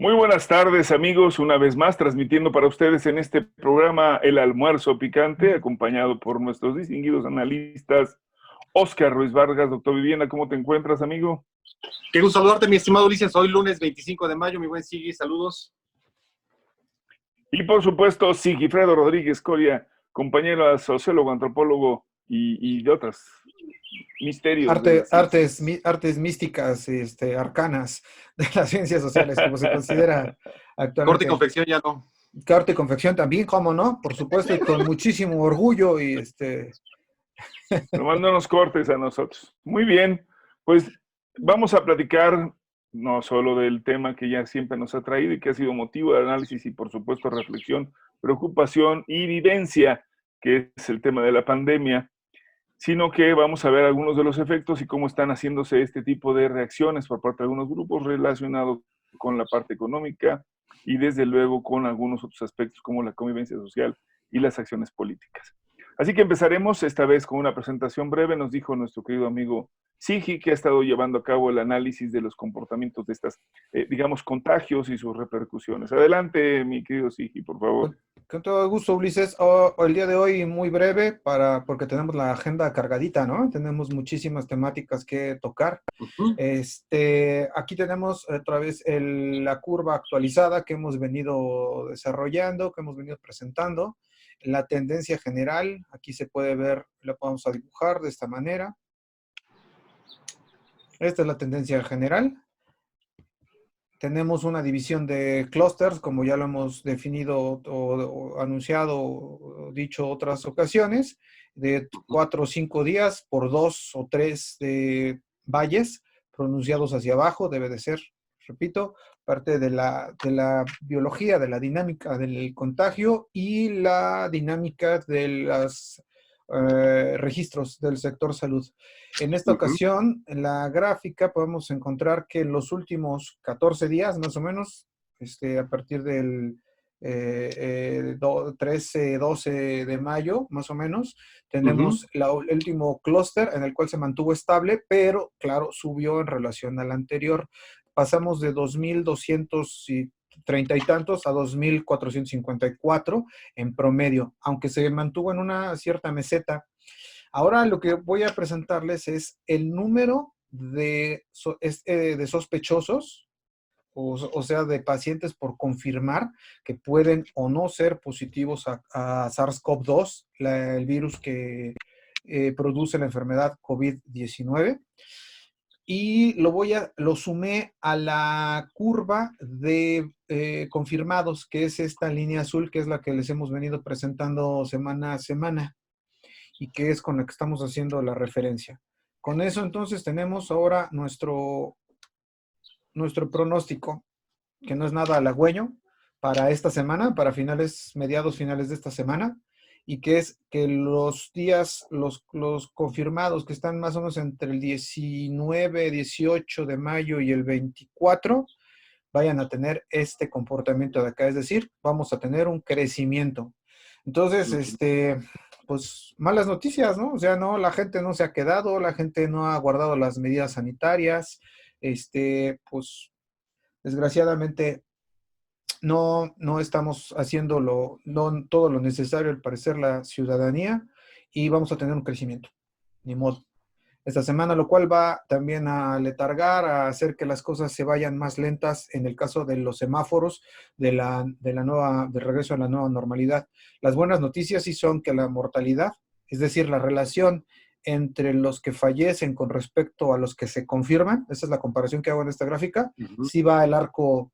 Muy buenas tardes, amigos, una vez más transmitiendo para ustedes en este programa El Almuerzo Picante, acompañado por nuestros distinguidos analistas Óscar Ruiz Vargas. Doctor Viviana, ¿cómo te encuentras, amigo? Qué gusto saludarte, mi estimado Ulises. Hoy lunes 25 de mayo, mi buen Sigui, saludos. Y por supuesto, Sigifredo Rodríguez Coria, compañero sociólogo, antropólogo y de otros misterios de las ciencias. Artes místicas, arcanas de las ciencias sociales, como se considera Corte y actualmente. confección ya no. Corte y confección también, cómo no, por supuesto, y con muchísimo orgullo Tomándonos cortes a nosotros. Muy bien, pues vamos a platicar no solo del tema que ya siempre nos ha traído y que ha sido motivo de análisis y por supuesto reflexión, preocupación y vivencia, que es el tema de la pandemia, sino que vamos a ver algunos de los efectos y cómo están haciéndose este tipo de reacciones por parte de algunos grupos relacionados con la parte económica y desde luego con algunos otros aspectos como la convivencia social y las acciones políticas. Así que empezaremos esta vez con una presentación breve. Nos dijo nuestro querido amigo Sigi, que ha estado llevando a cabo el análisis de los comportamientos de estas, digamos, contagios y sus repercusiones. Adelante, mi querido Sigi, por favor. Con todo gusto, Ulises. El día de hoy muy breve porque tenemos la agenda cargadita, ¿no? Tenemos muchísimas temáticas que tocar. Aquí tenemos otra vez la curva actualizada que hemos venido desarrollando, que hemos venido presentando. La tendencia general, aquí se puede ver, la vamos a dibujar de esta manera. Esta es la tendencia general. Tenemos una división de clústeres, como ya lo hemos definido o anunciado o dicho otras ocasiones, de 4 o 5 días por 2 o 3 de valles pronunciados hacia abajo, debe de ser, repito, parte de la biología, de la dinámica del contagio y la dinámica de los registros del sector salud. En esta ocasión, en la gráfica podemos encontrar que en los últimos 14 días, más o menos, a partir del 13, 12 de mayo, más o menos, tenemos el último clúster en el cual se mantuvo estable, pero, claro, subió en relación al anterior. Pasamos de 2,230 y tantos a 2,454 en promedio, aunque se mantuvo en una cierta meseta. Ahora lo que voy a presentarles es el número de sospechosos, o sea, de pacientes por confirmar que pueden o no ser positivos a SARS-CoV-2, el virus que produce la enfermedad COVID-19. Y lo sumé a la curva de confirmados, que es esta línea azul, que es la que les hemos venido presentando semana a semana y que es con la que estamos haciendo la referencia. Con eso entonces tenemos ahora nuestro pronóstico, que no es nada halagüeño para esta semana, para mediados finales de esta semana, y que es que los días, los confirmados que están más o menos entre el 19, 18 de mayo y el 24, vayan a tener este comportamiento de acá, es decir, vamos a tener un crecimiento. Entonces, pues malas noticias, ¿no? O sea, no, la gente no se ha quedado, la gente no ha guardado las medidas sanitarias, pues desgraciadamente no estamos haciendo todo lo necesario, al parecer, la ciudadanía, y vamos a tener un crecimiento, ni modo. Esta semana, lo cual va también a letargar, a hacer que las cosas se vayan más lentas en el caso de los semáforos del regreso a la nueva normalidad. Las buenas noticias sí son que la mortalidad, es decir, la relación entre los que fallecen con respecto a los que se confirman, esa es la comparación que hago en esta gráfica, sí va el arco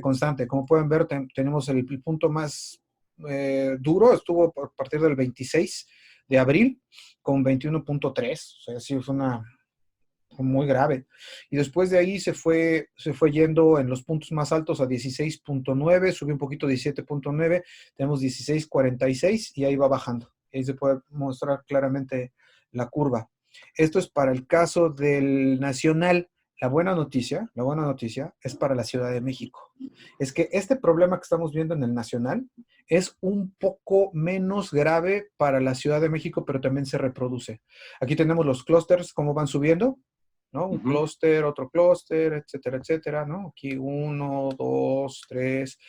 constante. Como pueden ver, tenemos el punto más duro, estuvo a partir del 26 de abril, con 21.3, o sea, sí fue muy grave. Y después de ahí se fue yendo en los puntos más altos a 16.9, subió un poquito a 17.9, tenemos 16.46 y ahí va bajando. Ahí se puede mostrar claramente la curva. Esto es para el caso del nacional. La buena noticia es para la Ciudad de México. Es que este problema que estamos viendo en el nacional es un poco menos grave para la Ciudad de México, pero también se reproduce. Aquí tenemos los clústeres, cómo van subiendo. ¿no? Un clúster, otro clúster, etcétera, etcétera, ¿no? Aquí 1, 2, 3.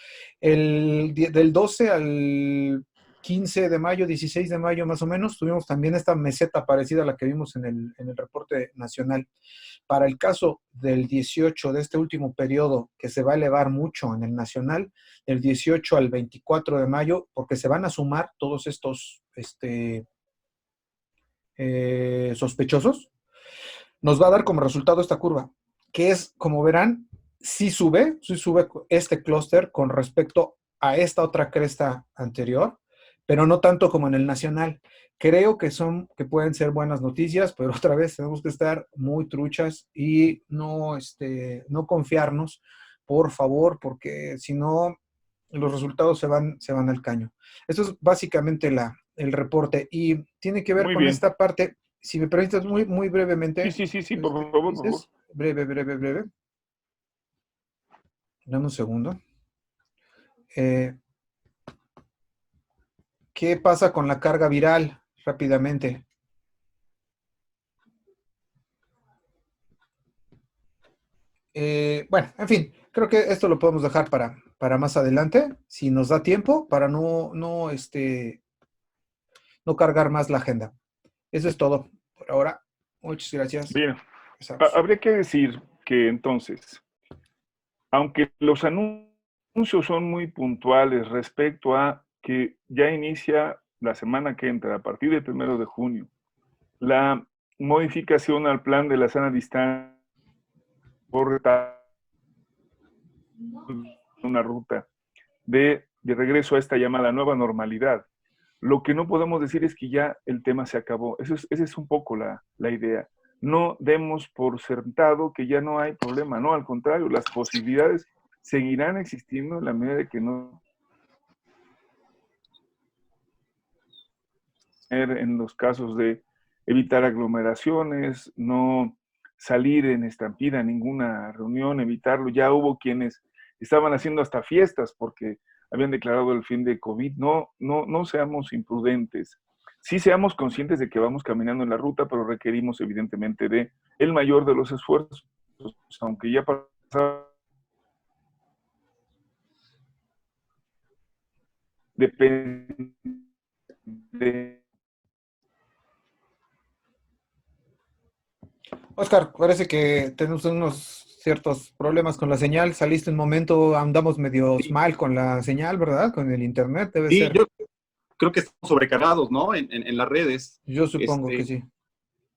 Del 12 al 15 de mayo, 16 de mayo más o menos, tuvimos también esta meseta parecida a la que vimos en el reporte nacional. Para el caso del 18, de este último periodo, que se va a elevar mucho en el nacional, del 18 al 24 de mayo, porque se van a sumar todos estos sospechosos, nos va a dar como resultado esta curva, que es, como verán, sí sube este clúster con respecto a esta otra cresta anterior, pero no tanto como en el nacional. Creo que pueden ser buenas noticias, pero otra vez tenemos que estar muy truchas y no confiarnos, por favor, porque si no, los resultados se van al caño. Esto es básicamente el reporte y tiene que ver Muy con bien. esta parte. Si me permites muy, muy brevemente. Sí, por favor, por favor. Breve. Dame un segundo. ¿Qué pasa con la carga viral? Rápidamente. Bueno, en fin, creo que esto lo podemos dejar para más adelante, si nos da tiempo, para no cargar más la agenda. Eso es todo por ahora. Muchas gracias. Bien, habría que decir que entonces, aunque los anuncios son muy puntuales respecto a que ya inicia la semana que entra, a partir del 1 de junio, la modificación al plan de la sana distancia por una ruta de regreso a esta llamada nueva normalidad. Lo que no podemos decir es que ya el tema se acabó. Esa es un poco la idea. No demos por sentado que ya no hay problema, no, al contrario, las posibilidades seguirán existiendo en la medida de que no en los casos de evitar aglomeraciones, no salir en estampida a ninguna reunión, evitarlo. Ya hubo quienes estaban haciendo hasta fiestas porque habían declarado el fin de COVID. No seamos imprudentes. Sí seamos conscientes de que vamos caminando en la ruta, pero requerimos evidentemente de el mayor de los esfuerzos, aunque ya pasaba. Depende. Oscar, parece que tenemos unos ciertos problemas con la señal. Saliste un momento, andamos medio mal con la señal, ¿verdad? Con el internet, debe ser. Yo creo que estamos sobrecargados, ¿no? En las redes. Yo supongo que sí.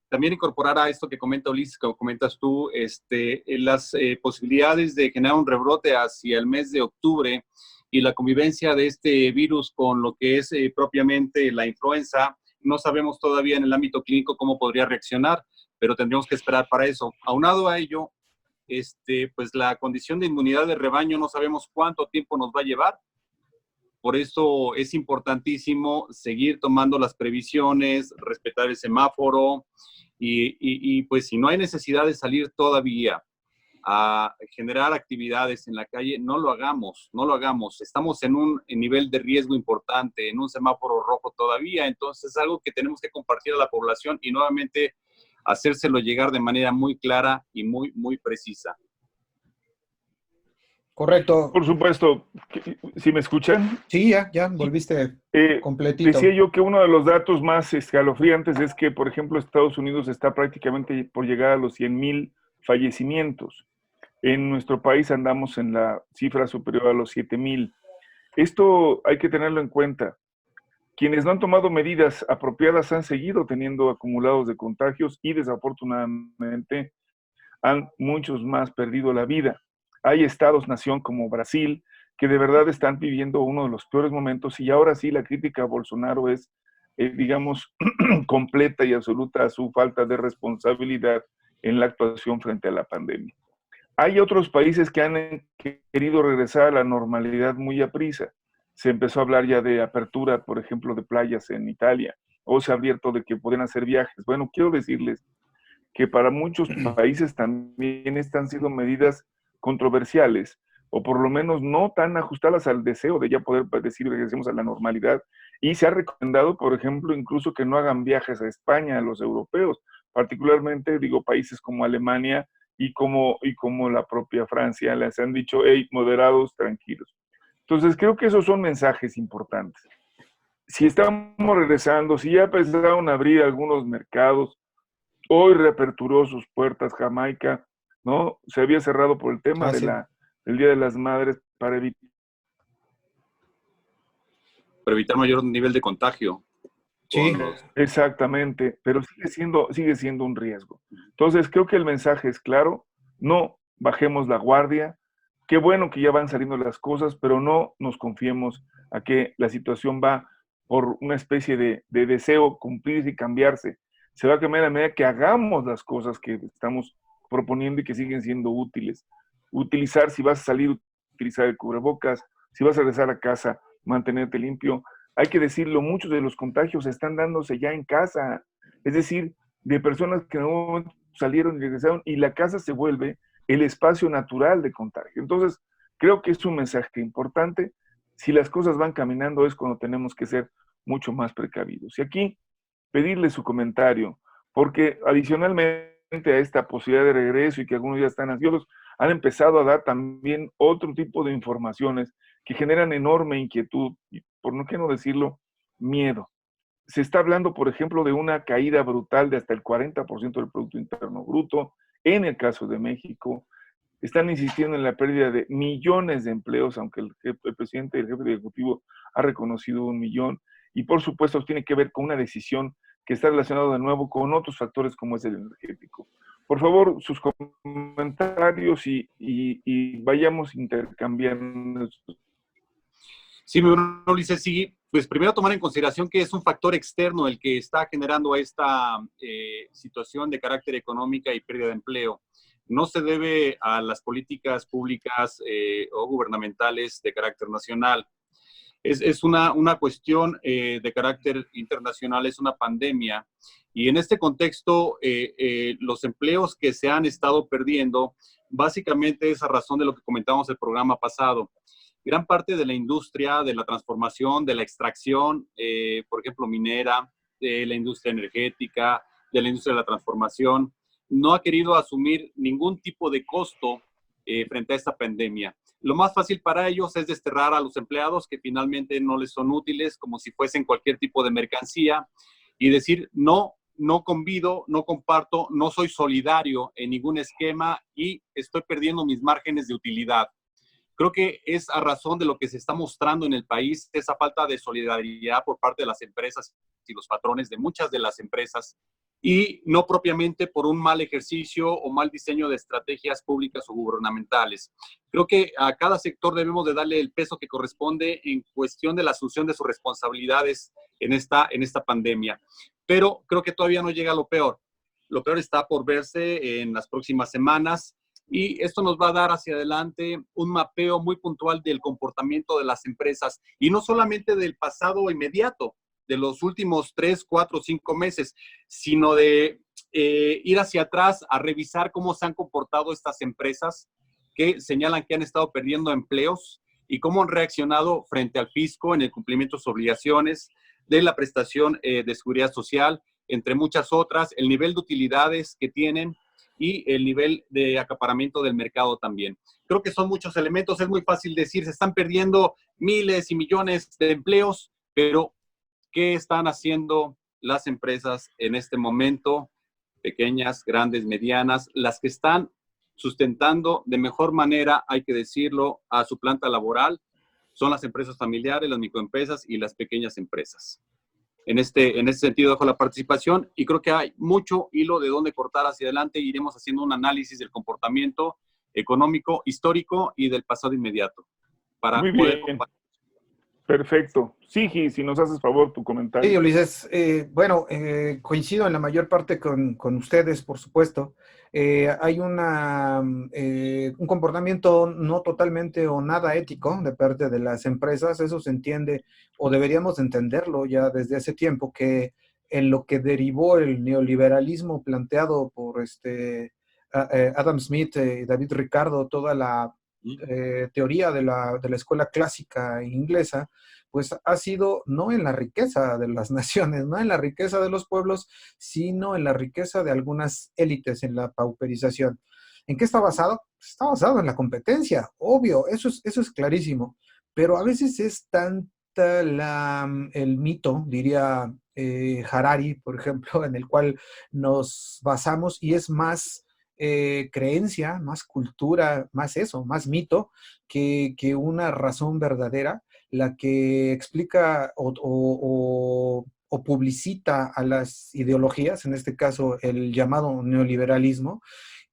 También incorporar a esto que comenta Ulises, que comentas tú, las posibilidades de generar un rebrote hacia el mes de octubre y la convivencia de este virus con lo que es propiamente la influenza. No sabemos todavía en el ámbito clínico cómo podría reaccionar, pero tendríamos que esperar para eso. Aunado a ello, pues la condición de inmunidad de rebaño no sabemos cuánto tiempo nos va a llevar. Por eso es importantísimo seguir tomando las previsiones, respetar el semáforo y pues si no hay necesidad de salir todavía a generar actividades en la calle, no lo hagamos. Estamos en un nivel de riesgo importante, en un semáforo rojo todavía, entonces es algo que tenemos que compartir a la población y nuevamente hacérselo llegar de manera muy clara y muy, muy precisa. Correcto. Por supuesto. ¿Sí me escuchan? Sí, ya volviste completito. Decía yo que uno de los datos más escalofriantes es que, por ejemplo, Estados Unidos está prácticamente por llegar a los 100,000 fallecimientos. En nuestro país andamos en la cifra superior a los 7,000. Esto hay que tenerlo en cuenta. Quienes no han tomado medidas apropiadas han seguido teniendo acumulados de contagios y desafortunadamente muchos más perdido la vida. Hay estados-nación como Brasil que de verdad están viviendo uno de los peores momentos y ahora sí la crítica a Bolsonaro es, digamos, completa y absoluta a su falta de responsabilidad en la actuación frente a la pandemia. Hay otros países que han querido regresar a la normalidad muy aprisa. Se empezó a hablar ya de apertura, por ejemplo, de playas en Italia, o se ha abierto de que pueden hacer viajes. Bueno, quiero decirles que para muchos países también están siendo medidas controversiales, o por lo menos no tan ajustadas al deseo de ya poder decir que regresemos a la normalidad. Y se ha recomendado, por ejemplo, incluso que no hagan viajes a España a los europeos, particularmente, digo, países como Alemania y como la propia Francia les han dicho, hey, moderados, tranquilos. Entonces, creo que esos son mensajes importantes. Si estamos regresando, si ya empezaron a abrir algunos mercados, hoy reaperturó sus puertas Jamaica, ¿no? Se había cerrado por el tema Sí. del Día de las Madres para evitar mayor nivel de contagio. Sí. Exactamente, pero sigue siendo un riesgo. Entonces, creo que el mensaje es claro, no bajemos la guardia, qué bueno que ya van saliendo las cosas, pero no nos confiemos a que la situación va por una especie de deseo cumplirse y cambiarse. Se va a cambiar a medida que hagamos las cosas que estamos proponiendo y que siguen siendo útiles. Utilizar, si vas a salir, utilizar el cubrebocas, si vas a regresar a casa, mantenerte limpio. Hay que decirlo, muchos de los contagios están dándose ya en casa, es decir, de personas que en algún momento salieron y regresaron y la casa se vuelve el espacio natural de contagio. Entonces, creo que es un mensaje importante. Si las cosas van caminando es cuando tenemos que ser mucho más precavidos. Y aquí, pedirle su comentario, porque adicionalmente a esta posibilidad de regreso y que algunos ya están ansiosos, han empezado a dar también otro tipo de informaciones que generan enorme inquietud y, por no qué no decirlo, miedo. Se está hablando, por ejemplo, de una caída brutal de hasta el 40% del Producto Interno Bruto en el caso de México. Están insistiendo en la pérdida de millones de empleos, aunque el presidente y el jefe de ejecutivo ha reconocido 1 millón. Y por supuesto tiene que ver con una decisión que está relacionada de nuevo con otros factores como es el energético. Por favor, sus comentarios y vayamos intercambiando. Sí, mi bueno, Ulises, sí, pues primero tomar en consideración que es un factor externo el que está generando esta situación de carácter económica y pérdida de empleo. No se debe a las políticas públicas o gubernamentales de carácter nacional. Es una cuestión de carácter internacional, es una pandemia. Y en este contexto, los empleos que se han estado perdiendo, básicamente es a razón de lo que comentábamos el programa pasado. Gran parte de la industria, de la transformación, de la extracción, por ejemplo, minera, de la industria energética, de la industria de la transformación, no ha querido asumir ningún tipo de costo frente a esta pandemia. Lo más fácil para ellos es desterrar a los empleados que finalmente no les son útiles, como si fuesen cualquier tipo de mercancía, y decir, no, no convido, no comparto, no soy solidario en ningún esquema y estoy perdiendo mis márgenes de utilidad. Creo que es a razón de lo que se está mostrando en el país, esa falta de solidaridad por parte de las empresas y los patrones de muchas de las empresas, y no propiamente por un mal ejercicio o mal diseño de estrategias públicas o gubernamentales. Creo que a cada sector debemos de darle el peso que corresponde en cuestión de la asunción de sus responsabilidades en esta pandemia. Pero creo que todavía no llega a lo peor. Lo peor está por verse en las próximas semanas. Y esto nos va a dar hacia adelante un mapeo muy puntual del comportamiento de las empresas y no solamente del pasado inmediato, de los últimos 3, 4, 5 meses, sino de ir hacia atrás a revisar cómo se han comportado estas empresas que señalan que han estado perdiendo empleos y cómo han reaccionado frente al fisco en el cumplimiento de sus obligaciones, de la prestación de seguridad social, entre muchas otras, el nivel de utilidades que tienen y el nivel de acaparamiento del mercado también. Creo que son muchos elementos, es muy fácil decir, se están perdiendo miles y millones de empleos, pero ¿qué están haciendo las empresas en este momento? Pequeñas, grandes, medianas, las que están sustentando de mejor manera, hay que decirlo, a su planta laboral, son las empresas familiares, las microempresas y las pequeñas empresas. En este sentido dejo la participación y creo que hay mucho hilo de dónde cortar hacia adelante. Iremos haciendo un análisis del comportamiento económico, histórico y del pasado inmediato para Muy poder bien. compartir. Perfecto. Sigi, si nos haces favor tu comentario. Sí, Ulises, bueno, coincido en la mayor parte con ustedes, por supuesto. Hay un comportamiento no totalmente o nada ético de parte de las empresas, eso se entiende o deberíamos entenderlo ya desde hace tiempo, que en lo que derivó el neoliberalismo planteado por Adam Smith y David Ricardo, toda la teoría de la escuela clásica inglesa, pues ha sido no en la riqueza de las naciones, no en la riqueza de los pueblos, sino en la riqueza de algunas élites, en la pauperización. ¿En qué está basado? Está basado en la competencia, obvio, eso es clarísimo, pero a veces es tanta el mito, diría Harari, por ejemplo, en el cual nos basamos y es más creencia, más cultura, más eso, más mito, que una razón verdadera, la que explica o publicita a las ideologías, en este caso el llamado neoliberalismo,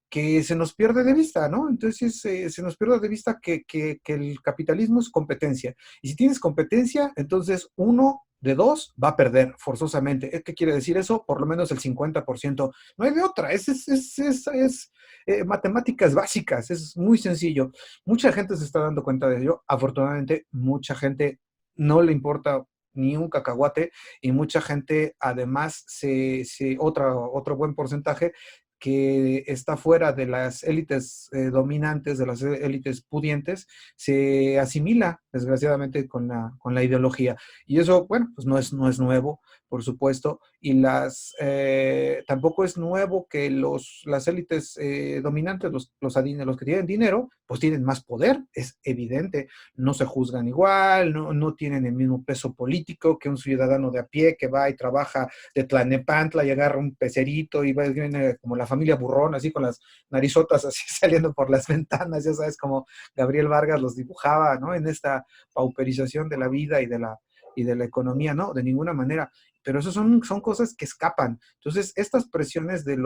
que se nos pierde de vista, ¿no? Entonces se nos pierde de vista que el capitalismo es competencia. Y si tienes competencia, entonces uno de dos va a perder forzosamente. ¿Qué quiere decir eso? Por lo menos el 50%. No hay de otra. Es matemáticas básicas. Es muy sencillo. Mucha gente se está dando cuenta de ello. Afortunadamente, mucha gente no le importa ni un cacahuate y mucha gente además otro buen porcentaje que está fuera de las élites dominantes, de las élites pudientes, se asimila, desgraciadamente, con la ideología. Y eso, bueno, pues no es nuevo, por supuesto, y tampoco es nuevo que las élites dominantes, los que tienen dinero, pues tienen más poder, es evidente, no se juzgan igual, no tienen el mismo peso político que un ciudadano de a pie que va y trabaja de Tlalnepantla y agarra un pecerito y viene como la familia burrón, así con las narizotas así saliendo por las ventanas, ya sabes, como Gabriel Vargas los dibujaba, ¿no? En esta pauperización de la vida y de la economía, ¿no? De ninguna manera. Pero eso son cosas que escapan. Entonces, estas presiones de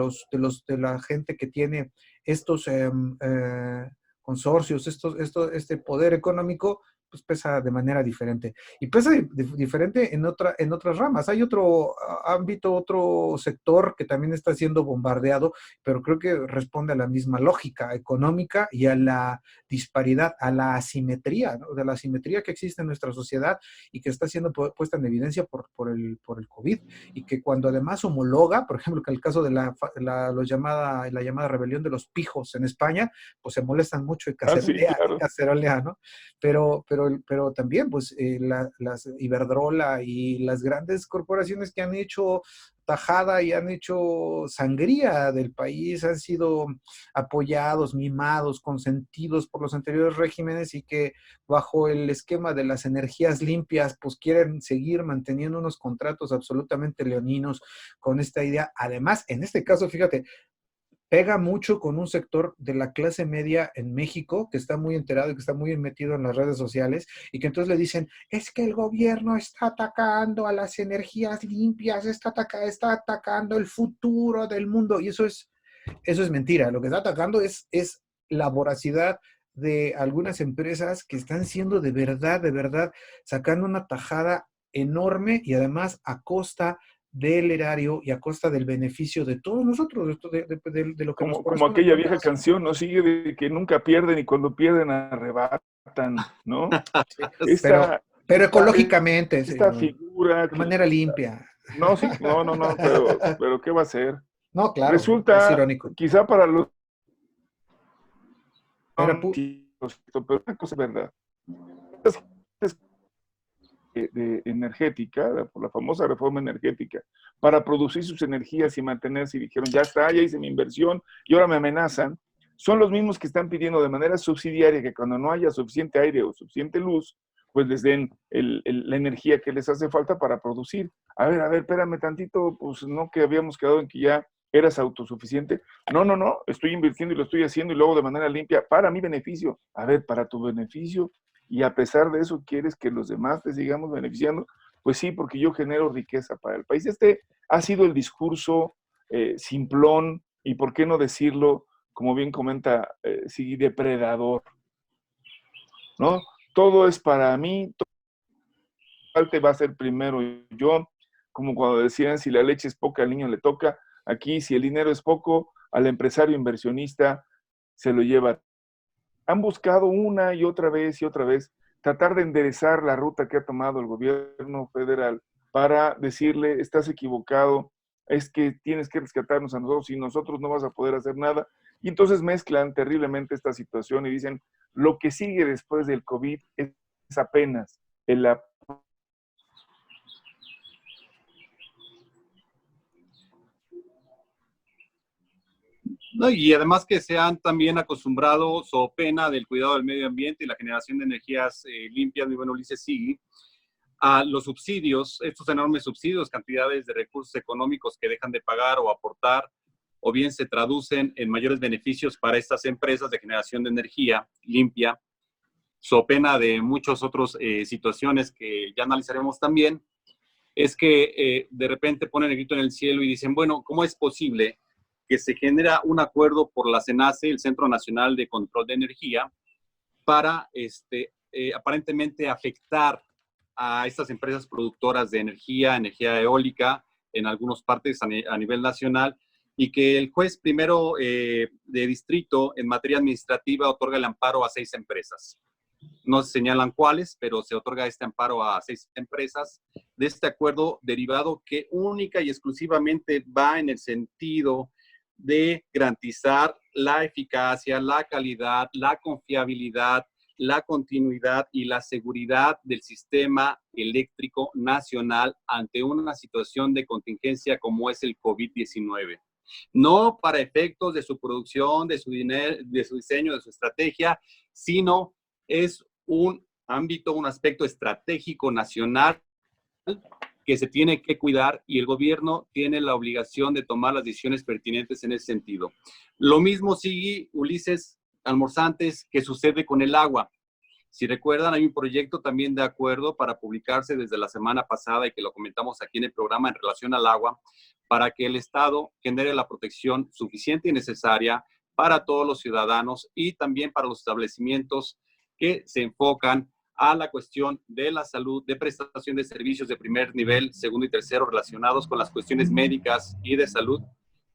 la gente que tiene estos consorcios, este poder económico, pues pesa de manera diferente. Y pesa diferente en otras ramas. Hay otro ámbito, otro sector que también está siendo bombardeado, pero creo que responde a la misma lógica económica y a la disparidad, a la asimetría, ¿no? De la asimetría que existe en nuestra sociedad y que está siendo puesta en evidencia por el COVID, y que cuando además homologa, por ejemplo, que el caso de la llamada rebelión de los pijos en España, pues se molestan mucho Ah, sí, y claro. cacerolea, ¿no? Pero también, pues, las Iberdrola y las grandes corporaciones que han hecho tajada y han hecho sangría del país han sido apoyados, mimados, consentidos por los anteriores regímenes y que bajo el esquema de las energías limpias, pues quieren seguir manteniendo unos contratos absolutamente leoninos con esta idea. Además, en este caso, fíjate, pega mucho con un sector de la clase media en México que está muy enterado y que está muy metido en las redes sociales y que entonces le dicen, es que el gobierno está atacando a las energías limpias, está atacando el futuro del mundo, y eso es mentira. Lo que está atacando es la voracidad de algunas empresas que están siendo de verdad, sacando una tajada enorme y además a costa del erario y a costa del beneficio de todos nosotros, de lo que nos Como corresponde aquella como vieja nación. canción, ¿no? Sigue de que nunca pierden y cuando pierden arrebatan, ¿no? Sí, pero, Esta, pero esta, ecológicamente, esta señor, figura de que, manera limpia. no, sí, no, pero ¿qué va a hacer? No, claro, es Resulta, irónico. quizá para los Era pero una cosa es verdad. Energética, por la famosa reforma energética, para producir sus energías y mantenerse, y dijeron, ya está, ya hice mi inversión, y ahora me amenazan, son los mismos que están pidiendo de manera subsidiaria que cuando no haya suficiente aire o suficiente luz, pues les den la energía que les hace falta para producir. A ver, espérame tantito, pues no que habíamos quedado en que ya eras autosuficiente. No, estoy invirtiendo y lo estoy haciendo y luego de manera limpia para mi beneficio. A ver, para tu beneficio, y a pesar de eso quieres que los demás te sigamos beneficiando, pues sí, porque yo genero riqueza para el país. Este ha sido el discurso simplón y, por qué no decirlo, como bien comenta sí, depredador, ¿no? Todo es para mí, todo te va a ser primero yo, como cuando decían, si la leche es poca, al niño le toca. Aquí, si el dinero es poco, al empresario inversionista se lo lleva. Han buscado una y otra vez tratar de enderezar la ruta que ha tomado el gobierno federal para decirle, estás equivocado, es que tienes que rescatarnos a nosotros y nosotros no vas a poder hacer nada. Y entonces mezclan terriblemente esta situación y dicen, lo que sigue después del COVID es apenas el. No, y además que se han también acostumbrado, so pena del cuidado del medio ambiente y la generación de energías limpias, mi buen Ulises, sí, a los subsidios, estos enormes subsidios, cantidades de recursos económicos que dejan de pagar o aportar, o bien se traducen en mayores beneficios para estas empresas de generación de energía limpia, so pena de muchas otras situaciones que ya analizaremos también, es que de repente ponen el grito en el cielo y dicen, bueno, ¿cómo es posible que se genera un acuerdo por la CENACE, el Centro Nacional de Control de Energía, para aparentemente afectar a estas empresas productoras de energía eólica en algunas partes a nivel nacional, y que el juez primero de distrito en materia administrativa otorga el amparo a 6 empresas? No se señalan cuáles, pero se otorga este amparo a 6 empresas de este acuerdo derivado que única y exclusivamente va en el sentido de garantizar la eficacia, la calidad, la confiabilidad, la continuidad y la seguridad del sistema eléctrico nacional ante una situación de contingencia como es el COVID-19. No para efectos de su producción, de su diseño, de su estrategia, sino es un ámbito, un aspecto estratégico nacional que se tiene que cuidar, y el gobierno tiene la obligación de tomar las decisiones pertinentes en ese sentido. Lo mismo sigue, Ulises, almorzantes, que sucede con el agua. Si recuerdan, hay un proyecto también de acuerdo para publicarse desde la semana pasada y que lo comentamos aquí en el programa en relación al agua, para que el Estado genere la protección suficiente y necesaria para todos los ciudadanos y también para los establecimientos que se enfocan a la cuestión de la salud, de prestación de servicios de primer nivel, segundo y tercero relacionados con las cuestiones médicas y de salud,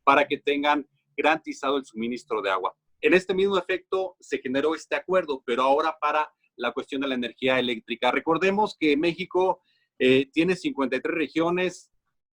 para que tengan garantizado el suministro de agua. En este mismo efecto se generó este acuerdo, pero ahora para la cuestión de la energía eléctrica. Recordemos que México tiene 53 regiones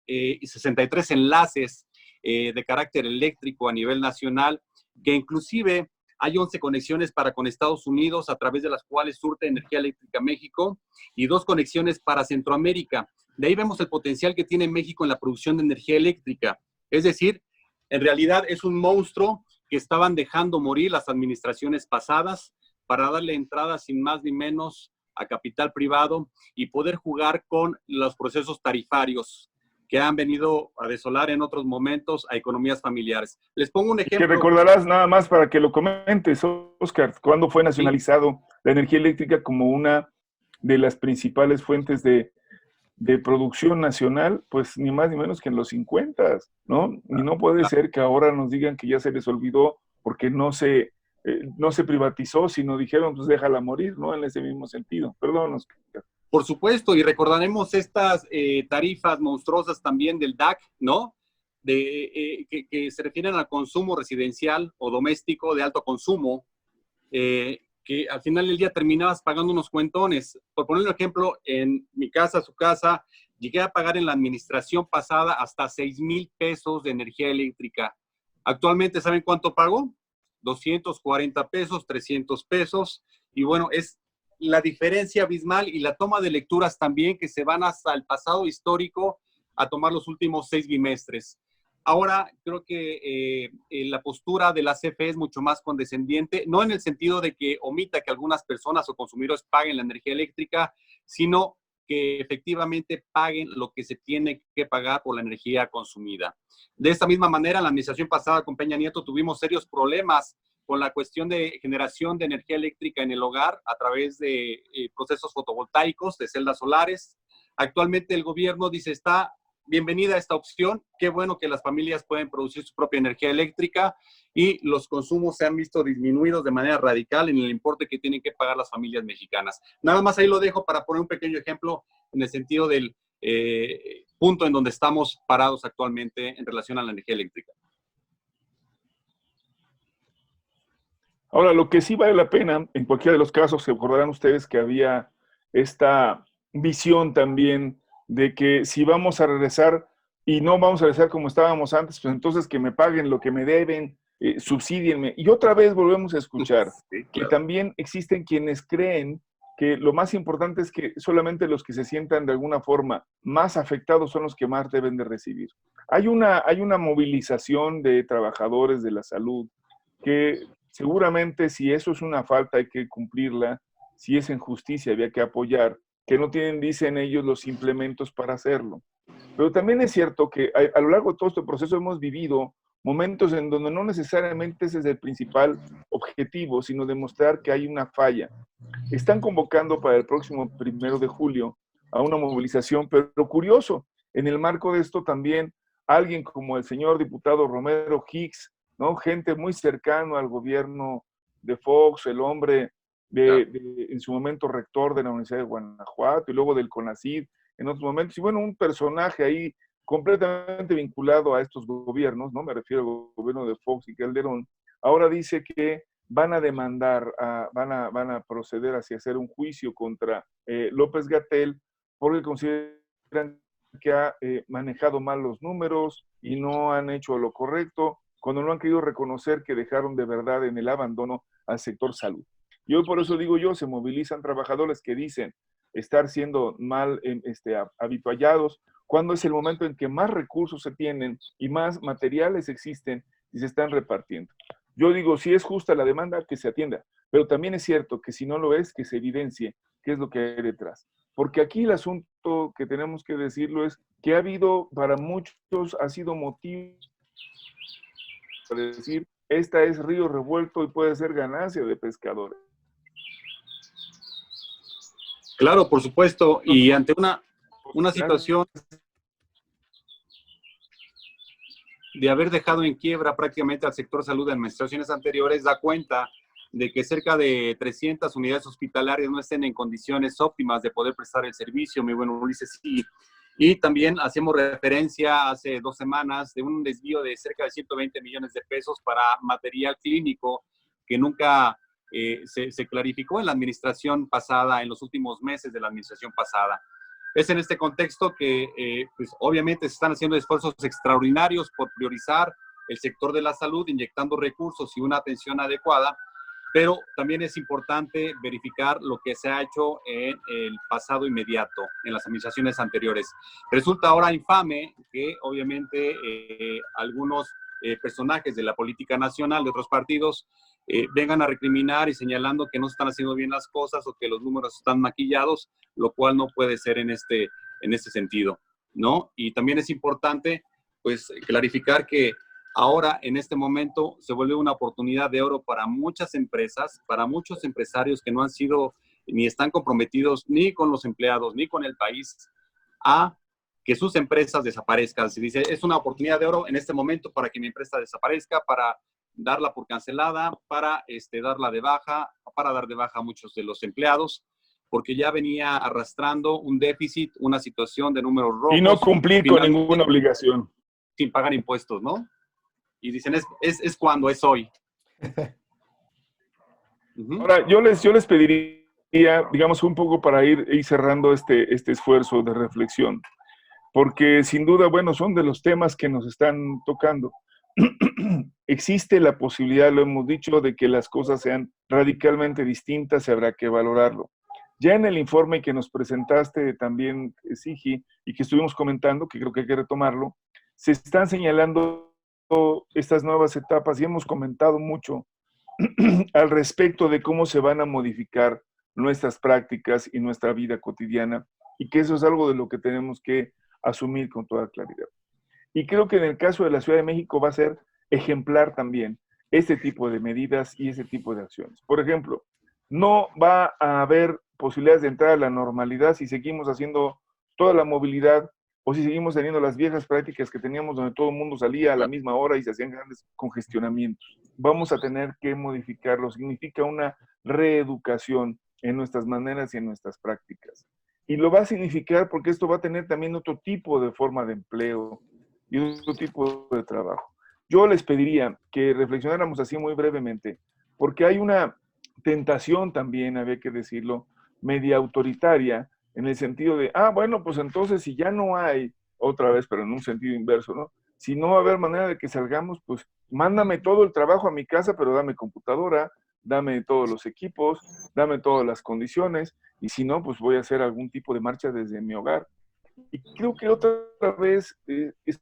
y 63 enlaces de carácter eléctrico a nivel nacional, que inclusive hay 11 conexiones para con Estados Unidos, a través de las cuales surte energía eléctrica México, y 2 conexiones para Centroamérica. De ahí vemos el potencial que tiene México en la producción de energía eléctrica. Es decir, en realidad es un monstruo que estaban dejando morir las administraciones pasadas para darle entrada sin más ni menos a capital privado y poder jugar con los procesos tarifarios que han venido a desolar en otros momentos a economías familiares. Les pongo un ejemplo. Que recordarás nada más para que lo comentes, Oscar, ¿cuándo fue nacionalizado la energía eléctrica como una de las principales fuentes de producción nacional? Pues ni más ni menos que en los 50, ¿no? Y no puede ser que ahora nos digan que ya se les olvidó porque no se privatizó, sino dijeron, pues déjala morir, ¿no? En ese mismo sentido. Perdón, Oscar. Por supuesto, y recordaremos estas tarifas monstruosas también del DAC, ¿no? Que se refieren al consumo residencial o doméstico de alto consumo, que al final del día terminabas pagando unos cuentones. Por poner un ejemplo, en mi casa, su casa, llegué a pagar en la administración pasada hasta 6,000 pesos de energía eléctrica. Actualmente, ¿saben cuánto pago? 240 pesos, 300 pesos, y bueno, es la diferencia abismal, y la toma de lecturas también que se van hasta el pasado histórico a tomar los últimos 6 bimestres. Ahora creo que la postura de la CFE es mucho más condescendiente, no en el sentido de que omita que algunas personas o consumidores paguen la energía eléctrica, sino que efectivamente paguen lo que se tiene que pagar por la energía consumida. De esta misma manera, en la administración pasada con Peña Nieto tuvimos serios problemas con la cuestión de generación de energía eléctrica en el hogar a través de procesos fotovoltaicos, de celdas solares. Actualmente el gobierno dice, está bienvenida esta opción, qué bueno que las familias pueden producir su propia energía eléctrica, y los consumos se han visto disminuidos de manera radical en el importe que tienen que pagar las familias mexicanas. Nada más ahí lo dejo para poner un pequeño ejemplo en el sentido del punto en donde estamos parados actualmente en relación a la energía eléctrica. Ahora, lo que sí vale la pena, en cualquiera de los casos, se acordarán ustedes que había esta visión también de que si vamos a regresar y no vamos a regresar como estábamos antes, pues entonces que me paguen lo que me deben, subsídienme. Y otra vez volvemos a escuchar Sí, que claro. también existen quienes creen que lo más importante es que solamente los que se sientan de alguna forma más afectados son los que más deben de recibir. Hay una movilización de trabajadores de la salud que seguramente si eso es una falta hay que cumplirla, si es injusticia había que apoyar, que no tienen, dicen ellos, los implementos para hacerlo. Pero también es cierto que a lo largo de todo este proceso hemos vivido momentos en donde no necesariamente ese es el principal objetivo, sino demostrar que hay una falla. Están convocando para el próximo 1 de julio a una movilización, pero curioso, en el marco de esto también alguien como el señor diputado Romero Hicks, ¿no? Gente muy cercano al gobierno de Fox, el hombre en su momento rector de la Universidad de Guanajuato y luego del CONACYT en otros momentos, y bueno, un personaje ahí completamente vinculado a estos gobiernos, ¿no? Me refiero al gobierno de Fox y Calderón, ahora dice que van a demandar, van a proceder hacia hacer un juicio contra López-Gatell porque consideran que ha manejado mal los números y no han hecho lo correcto, cuando no han querido reconocer que dejaron de verdad en el abandono al sector salud. Y hoy por eso digo yo, se movilizan trabajadores que dicen estar siendo mal habituallados, cuando es el momento en que más recursos se tienen y más materiales existen y se están repartiendo. Yo digo, si es justa la demanda, que se atienda, pero también es cierto que si no lo es, que se evidencie qué es lo que hay detrás. Porque aquí el asunto que tenemos que decirlo es que ha habido, para muchos, ha sido motivo para decir, esta es río revuelto y puede ser ganancia de pescadores. Claro, por supuesto, y ante una situación de haber dejado en quiebra prácticamente al sector salud de administraciones anteriores, da cuenta de que cerca de 300 unidades hospitalarias no estén en condiciones óptimas de poder prestar el servicio, mi buen Ulises. Y también hacemos referencia hace 2 semanas de un desvío de cerca de 120 millones de pesos para material clínico que nunca se clarificó en la administración pasada, en los últimos meses de la administración pasada. Es en este contexto que, pues, obviamente se están haciendo esfuerzos extraordinarios por priorizar el sector de la salud, inyectando recursos y una atención adecuada, pero también es importante verificar lo que se ha hecho en el pasado inmediato, en las administraciones anteriores. Resulta ahora infame que, obviamente, algunos personajes de la política nacional de otros partidos vengan a recriminar y señalando que no están haciendo bien las cosas o que los números están maquillados, lo cual no puede ser en este sentido, ¿no? Y también es importante, pues, clarificar que ahora, en este momento, se vuelve una oportunidad de oro para muchas empresas, para muchos empresarios que no han sido ni están comprometidos ni con los empleados ni con el país a que sus empresas desaparezcan. Se dice, es una oportunidad de oro en este momento para que mi empresa desaparezca, para darla por cancelada, para darla de baja, para dar de baja a muchos de los empleados, porque ya venía arrastrando un déficit, una situación de números rojos. Y no cumplir con ninguna obligación. Sin pagar impuestos, ¿no? Y dicen, es cuando, es hoy. Ahora, yo les pediría, digamos, un poco para ir cerrando este esfuerzo de reflexión, porque sin duda, bueno, son de los temas que nos están tocando. Existe la posibilidad, lo hemos dicho, de que las cosas sean radicalmente distintas y habrá que valorarlo. Ya en el informe que nos presentaste también, Sigi, y que estuvimos comentando, que creo que hay que retomarlo, se están señalando estas nuevas etapas y hemos comentado mucho al respecto de cómo se van a modificar nuestras prácticas y nuestra vida cotidiana, y que eso es algo de lo que tenemos que asumir con toda claridad. Y creo que en el caso de la Ciudad de México va a ser ejemplar también este tipo de medidas y ese tipo de acciones. Por ejemplo, no va a haber posibilidades de entrar a la normalidad si seguimos haciendo toda la movilidad o si seguimos teniendo las viejas prácticas que teníamos donde todo el mundo salía a la misma hora y se hacían grandes congestionamientos. Vamos a tener que modificarlo. Significa una reeducación en nuestras maneras y en nuestras prácticas. Y lo va a significar porque esto va a tener también otro tipo de forma de empleo y otro tipo de trabajo. Yo les pediría que reflexionáramos así muy brevemente, porque hay una tentación también, había que decirlo, media autoritaria, en el sentido de, bueno, pues entonces si ya no hay, otra vez, pero en un sentido inverso, ¿no? Si no va a haber manera de que salgamos, pues mándame todo el trabajo a mi casa, pero dame computadora, dame todos los equipos, dame todas las condiciones, y si no, pues voy a hacer algún tipo de marcha desde mi hogar. Y creo que otra vez es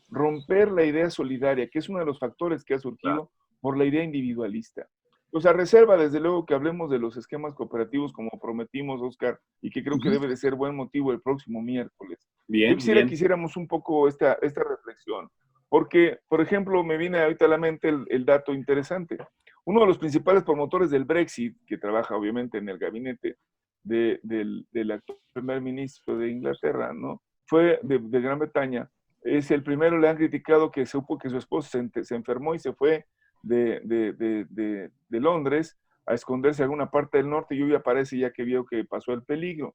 romper la idea solidaria, que es uno de los factores que ha surgido por la idea individualista. Pues a reserva, desde luego, que hablemos de los esquemas cooperativos como prometimos, Oscar, y que creo que debe de ser buen motivo el próximo miércoles. Yo quisiera que hiciéramos un poco esta reflexión, porque, por ejemplo, me viene ahorita a la mente el dato interesante. Uno de los principales promotores del Brexit, que trabaja obviamente en el gabinete del actual primer ministro de Inglaterra, ¿no? Fue de Gran Bretaña. Es el primero, le han criticado que supo que su esposo se enfermó y se fue de Londres a esconderse en alguna parte del norte, y hoy aparece ya que vio que pasó el peligro,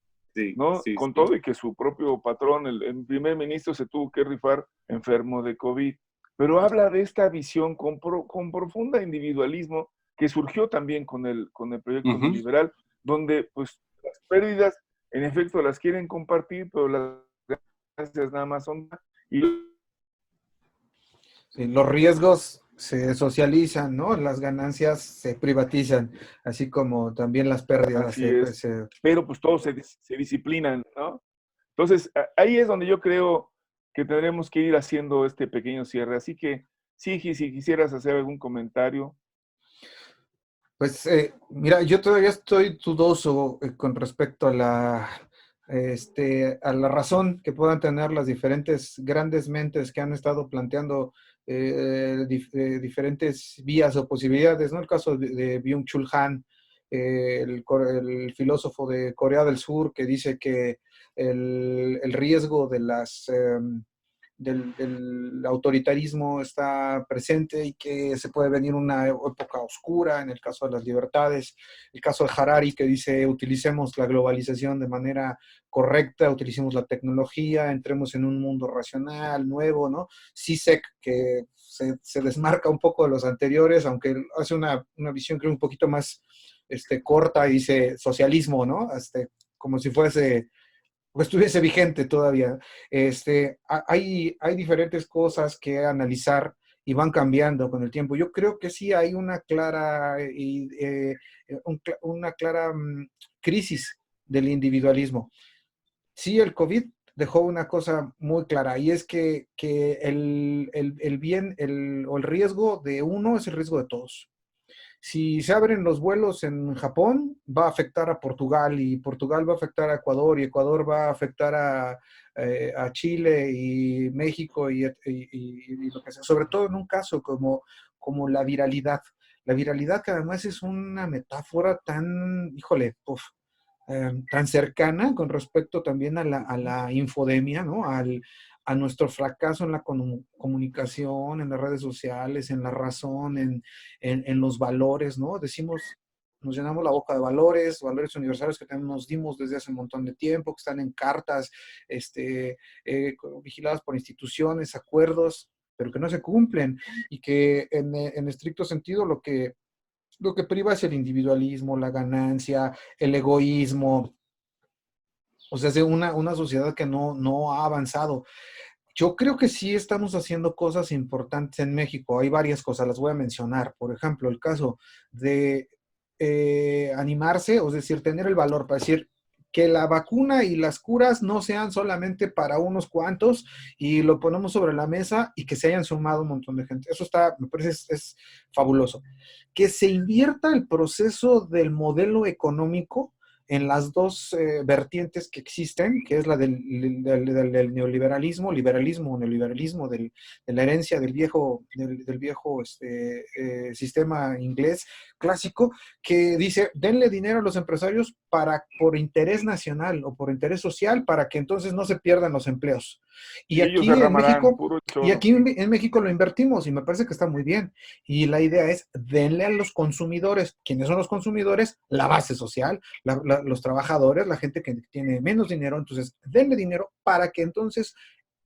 ¿no? Con todo y que su propio patrón, el primer ministro, se tuvo que rifar enfermo de COVID. Pero habla de esta visión con profunda individualismo que surgió también con el proyecto neoliberal, donde pues las pérdidas en efecto las quieren compartir, pero las ganancias nada más son... Y los riesgos se socializan, ¿no? Las ganancias se privatizan, así como también las pérdidas pero pues todos se disciplinan, ¿no? Entonces, ahí es donde yo creo que tendremos que ir haciendo este pequeño cierre. Así que, sí, si quisieras hacer algún comentario. Pues mira, yo todavía estoy dudoso con respecto a la razón que puedan tener las diferentes grandes mentes que han estado planteando diferentes vías o posibilidades, ¿no? El caso de Byung-Chul Han, el filósofo de Corea del Sur, que dice que el riesgo de del autoritarismo está presente y que se puede venir una época oscura en el caso de las libertades. El caso de Harari, que dice utilicemos la globalización de manera correcta, utilicemos la tecnología, entremos en un mundo racional, nuevo, ¿no? Zizek, que se desmarca un poco de los anteriores, aunque hace una visión creo un poquito más corta, y dice socialismo, ¿no? Como si fuese estuviese vigente todavía. Hay diferentes cosas que analizar y van cambiando con el tiempo. Yo creo que sí hay una clara, una clara crisis del individualismo. Sí, el COVID dejó una cosa muy clara, y es que el bien o el riesgo de uno es el riesgo de todos. Si se abren los vuelos en Japón, va a afectar a Portugal, y Portugal va a afectar a Ecuador, y Ecuador va a afectar a Chile y México y lo que sea. Sobre todo en un caso como la viralidad. La viralidad, que además es una metáfora tan, híjole, tan cercana con respecto también a la infodemia, ¿no? A nuestro fracaso en la comunicación, en las redes sociales, en la razón, en los valores, ¿no? Nos llenamos la boca de valores universales que también nos dimos desde hace un montón de tiempo, que están en cartas, vigiladas por instituciones, acuerdos, pero que no se cumplen, y que en estricto sentido lo que priva es el individualismo, la ganancia, el egoísmo. O sea, es una sociedad que no ha avanzado. Yo creo que sí estamos haciendo cosas importantes en México. Hay varias cosas, las voy a mencionar. Por ejemplo, el caso de animarse, o es decir, tener el valor para decir que la vacuna y las curas no sean solamente para unos cuantos, y lo ponemos sobre la mesa y que se hayan sumado un montón de gente. Eso me parece, es fabuloso. Que se invierta el proceso del modelo económico en las dos vertientes que existen, que es la del neoliberalismo, liberalismo o neoliberalismo, de la herencia del viejo sistema inglés clásico, que dice, denle dinero a los empresarios por interés nacional o por interés social, para que entonces no se pierdan los empleos. Y aquí en México lo invertimos, y me parece que está muy bien. Y la idea es, denle a los consumidores. ¿Quiénes son los consumidores? La base social, los trabajadores, la gente que tiene menos dinero. Entonces, denle dinero para que entonces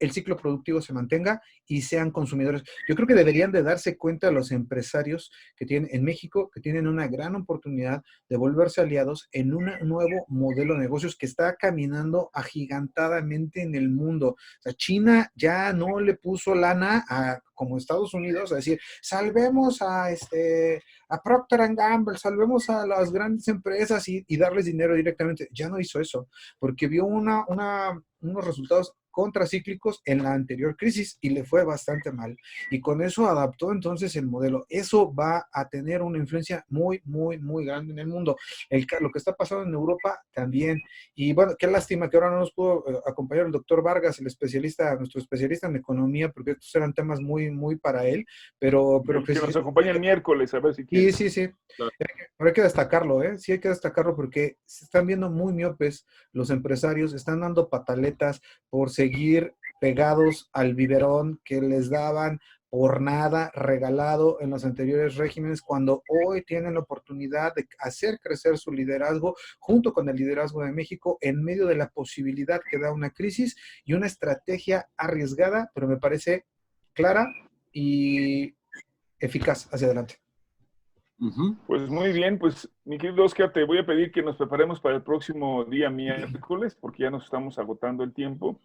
el ciclo productivo se mantenga y sean consumidores. Yo creo que deberían de darse cuenta los empresarios que tienen en México, que tienen una gran oportunidad de volverse aliados en un nuevo modelo de negocios que está caminando agigantadamente en el mundo. O sea, China ya no le puso lana como Estados Unidos, a decir, salvemos a Procter & Gamble, salvemos a las grandes empresas y darles dinero directamente. Ya no hizo eso, porque vio unos resultados contracíclicos en la anterior crisis y le fue bastante mal. Y con eso adaptó entonces el modelo. Eso va a tener una influencia muy, muy, muy grande en el mundo. Lo que está pasando en Europa también. Y bueno, qué lástima que ahora no nos pudo acompañar el doctor Vargas, nuestro especialista en economía, porque estos eran temas muy, muy para él, pero que nos acompaña el miércoles, a ver si quiere. Sí. Claro. Pero hay que destacarlo, ¿eh? Sí hay que destacarlo porque se están viendo muy miopes los empresarios, están dando pataletas por seguir pegados al biberón que les daban por nada regalado en los anteriores regímenes, cuando hoy tienen la oportunidad de hacer crecer su liderazgo junto con el liderazgo de México en medio de la posibilidad que da una crisis y una estrategia arriesgada, pero me parece clara y eficaz hacia adelante. Pues muy bien, pues mi querido Oscar, te voy a pedir que nos preparemos para el próximo día miércoles, porque ya nos estamos agotando el tiempo.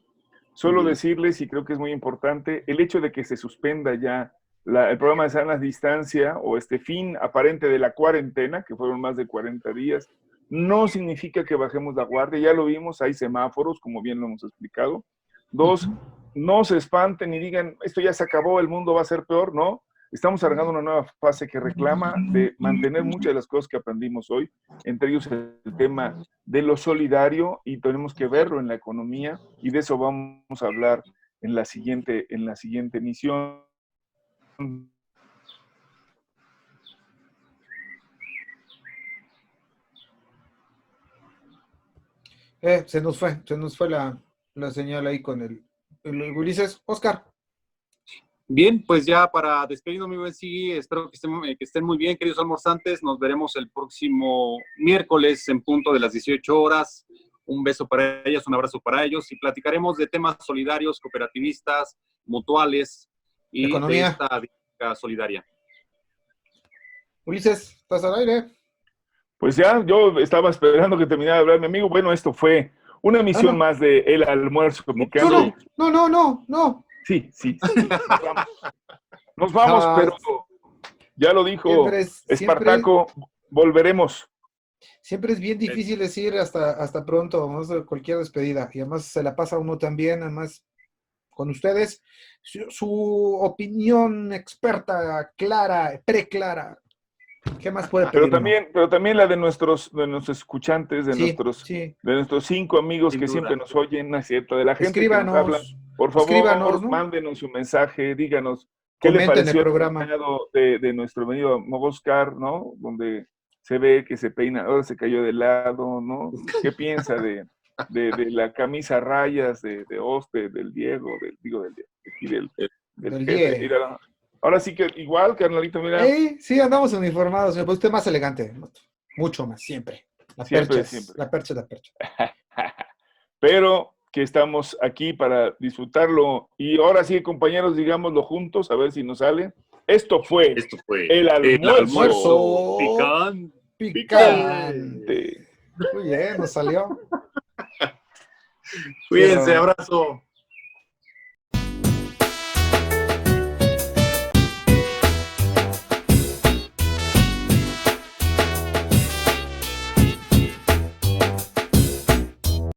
Solo decirles, y creo que es muy importante, el hecho de que se suspenda ya el programa de sana distancia o este fin aparente de la cuarentena, que fueron más de 40 días, no significa que bajemos la guardia, ya lo vimos, hay semáforos, como bien lo hemos explicado. 2, no se espanten y digan, esto ya se acabó, el mundo va a ser peor, no. Estamos arrancando una nueva fase que reclama de mantener muchas de las cosas que aprendimos hoy, entre ellos el tema de lo solidario, y tenemos que verlo en la economía, y de eso vamos a hablar en la siguiente emisión. Se nos fue la señal ahí con el Ulises. Oscar. Bien, pues ya para despedirnos, mi buen Sigui, espero que estén muy bien, queridos almorzantes. Nos veremos el próximo miércoles en punto de las 18 horas. Un beso para ellas, un abrazo para ellos, y platicaremos de temas solidarios, cooperativistas, mutuales y economía. De esta dinámica solidaria. Ulises, ¿estás al aire? Pues ya, yo estaba esperando que terminara de hablar mi amigo. Bueno, esto fue una emisión más de El Almuerzo Picante. No. Sí. Nos vamos, pero ya lo dijo Espartaco, volveremos. Siempre es bien difícil decir hasta pronto, vamos a cualquier despedida. Y además se la pasa uno también, además con ustedes, su opinión experta, clara, preclara. ¿Qué más puede pedir? Pero también la de nuestros escuchantes, de nuestros 5 amigos que siempre nos oyen, ¿no es cierto? De la gente que nos habla. Por favor, ¿no? Mándenos su mensaje, díganos qué le pareció el programa de nuestro amigo Oscar, ¿no? Donde se ve que se peina, ahora se cayó de lado, ¿no? ¿Qué piensa de la camisa a rayas de Oste, del Diego, del jefe? Ahora sí que igual, carnalito, mira. Sí, andamos uniformados, pero usted más elegante, mucho más, siempre. La percha. Pero que estamos aquí para disfrutarlo. Y ahora sí, compañeros, digámoslo juntos, a ver si nos sale. Esto fue el almuerzo picante. Muy bien, nos salió. Cuídense, abrazo.